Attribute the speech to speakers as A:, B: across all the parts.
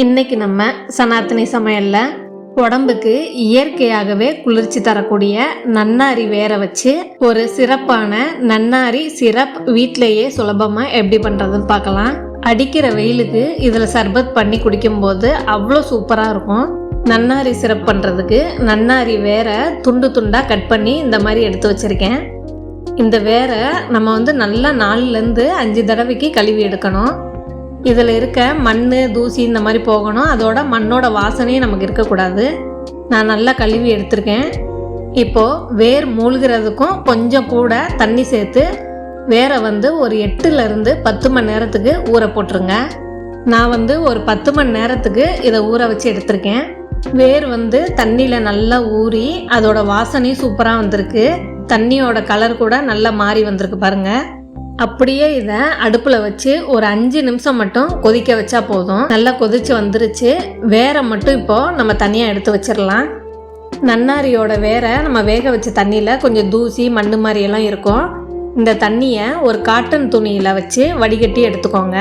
A: இன்னைக்கு நம்ம சனாத்தனி சமையல்ல உடம்புக்கு இயற்கையாகவே குளிர்ச்சி தரக்கூடிய நன்னாரி வேற வச்சு ஒரு சிறப்பான நன்னாரி சிரப் வீட்டிலேயே சுலபமா எப்படி பண்றதுன்னு பார்க்கலாம். அடிக்கிற வெயிலுக்கு இதுல சர்பத் பண்ணி குடிக்கும்போது அவ்வளோ சூப்பரா இருக்கும். நன்னாரி சிரப் பண்றதுக்கு நன்னாரி வேற துண்டு துண்டா கட் பண்ணி இந்த மாதிரி எடுத்து வச்சிருக்கேன். இந்த வேற நம்ம நல்லா 4லேருந்து 5 தடவைக்கு கழுவி எடுக்கணும். இதில் இருக்க மண் தூசி இந்த மாதிரி போகணும். அதோட மண்ணோட வாசனையும் நமக்கு இருக்கக்கூடாது. நான் நல்லா கழுவி எடுத்திருக்கேன். இப்போது வேர் மூழ்கிறதுக்கும் கொஞ்சம் கூட தண்ணி சேர்த்து வேரை ஒரு 8லேருந்து 10 மணி நேரத்துக்கு ஊற போட்டுருங்க. நான் ஒரு 10 மணி நேரத்துக்கு இதை ஊற வச்சு எடுத்திருக்கேன். வேர் தண்ணியில் நல்லா ஊறி அதோட வாசனையும் சூப்பராக வந்திருக்கு. தண்ணியோட கலர் கூட நல்லா மாறி வந்திருக்கு பாருங்கள். அப்படியே இதை அடுப்பில் வச்சு ஒரு 5 நிமிஷம் மட்டும் கொதிக்க வச்சா போதும். நல்லா கொதிச்சு வந்துருச்சு. வேரை மட்டும் இப்போது நம்ம தனியாக எடுத்து வச்சிடலாம். நன்னாரியோட வேரை நம்ம வேக வச்ச தண்ணியில் கொஞ்சம் தூசி மண் மாதிரியெல்லாம் இருக்கும். இந்த தண்ணியை ஒரு காட்டன் துணியில் வச்சு வடிகட்டி எடுத்துக்கோங்க.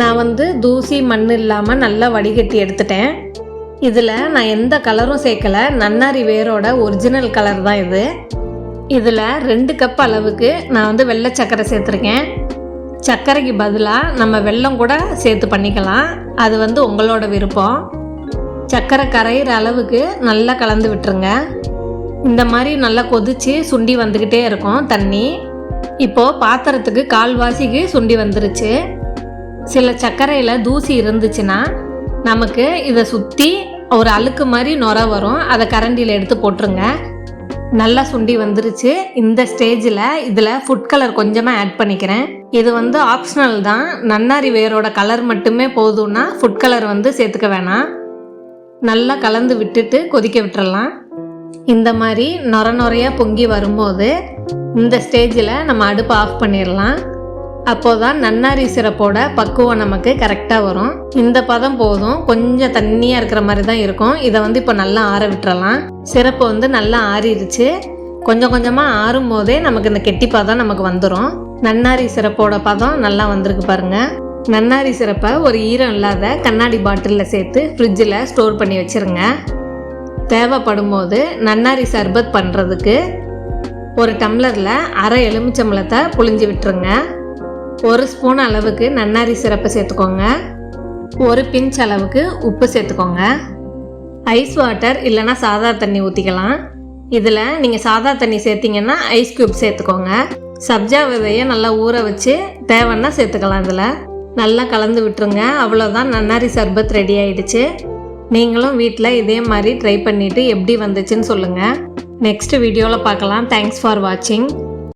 A: நான் தூசி மண் இல்லாமல் நல்லா வடிகட்டி எடுத்துட்டேன். இதில் நான் எந்த கலரும் சேர்க்கலை. நன்னாரி வேரோட ஒரிஜினல் கலர் தான் இது. இதில் 2 கப் அளவுக்கு நான் வெள்ளை சர்க்கரை சேர்த்துருக்கேன். சர்க்கரைக்கு பதிலாக நம்ம வெல்லம் கூட சேர்த்து பண்ணிக்கலாம். அது உங்களோட விருப்பம். சர்க்கரை கரையிற அளவுக்கு நல்லா கலந்து விட்டுருங்க. இந்த மாதிரி நல்லா கொதித்து சுண்டி வந்துக்கிட்டே இருக்கும் தண்ணி. இப்போது பாத்திரத்துக்கு கால்வாசிக்கு சுண்டி வந்துருச்சு. சில சர்க்கரையில் தூசி இருந்துச்சுன்னா நமக்கு இதை சுற்றி ஒரு அழுக்கு மாதிரி நுர வரும். அதை கரண்டியில் எடுத்து போட்டுருங்க. நல்லா சுண்டி வந்துருச்சு. இந்த ஸ்டேஜில் இதில் ஃபுட் கலர் கொஞ்சமாக ஆட் பண்ணிக்கிறேன். இது ஆப்ஷனல் தான். நன்னாரி வேரோட கலர் மட்டுமே போதும்னா ஃபுட் கலர் சேர்த்துக்க வேணாம். நல்லா கலந்து விட்டுட்டு கொதிக்க விட்டுறலாம். இந்த மாதிரி நுரையாக பொங்கி வரும்போது இந்த ஸ்டேஜில் நம்ம அடுப்பை ஆஃப் பண்ணிடலாம். அப்போதான் நன்னாரி சிரப்போட பக்குவம் நமக்கு கரெக்டாக வரும். இந்த பதம் போதும். கொஞ்சம் தண்ணியாக இருக்கிற மாதிரி தான் இருக்கும். இதை இப்போ நல்லா ஆற விட்டுறலாம். சிரப்பு நல்லா ஆறிடுச்சு. கொஞ்சம் கொஞ்சமாக ஆறும் போதே நமக்கு இந்த கெட்டி பதம் நமக்கு வந்துடும். நன்னாரி சிரப்போட பதம் நல்லா வந்திருக்கு பாருங்கள். நன்னாரி சிரப்பை ஒரு ஈரம் இல்லாத கண்ணாடி பாட்டிலில் சேர்த்து ஃப்ரிட்ஜில் ஸ்டோர் பண்ணி வச்சுருங்க. தேவைப்படும் போது நன்னாரி சர்பத் பண்ணுறதுக்கு ஒரு டம்ளரில் அரை எலுமிச்சம்பழத்தை புழிஞ்சு விட்டுருங்க. 1 ஸ்பூன் அளவுக்கு நன்னாரி சிரப்பை சேர்த்துக்கோங்க. 1 பிஞ்ச் அளவுக்கு உப்பு சேர்த்துக்கோங்க. ஐஸ் வாட்டர் இல்லைனா சாதா தண்ணி ஊற்றிக்கலாம். இதில் நீங்கள் சாதா தண்ணி சேர்த்திங்கன்னா ஐஸ் க்யூப் சேர்த்துக்கோங்க. சப்ஜா விதையை நல்லா ஊற வச்சு தேவைன்னா சேர்த்துக்கலாம். இதில் நல்லா கலந்து விட்டுருங்க. அவ்வளோதான், நன்னாரி சர்பத் ரெடி ஆகிடுச்சு. நீங்களும் வீட்டில் இதே மாதிரி ட்ரை பண்ணிவிட்டு எப்படி வந்துச்சுன்னு சொல்லுங்கள். நெக்ஸ்ட் வீடியோவில் பார்க்கலாம். தேங்க்ஸ் ஃபார் வாட்சிங்.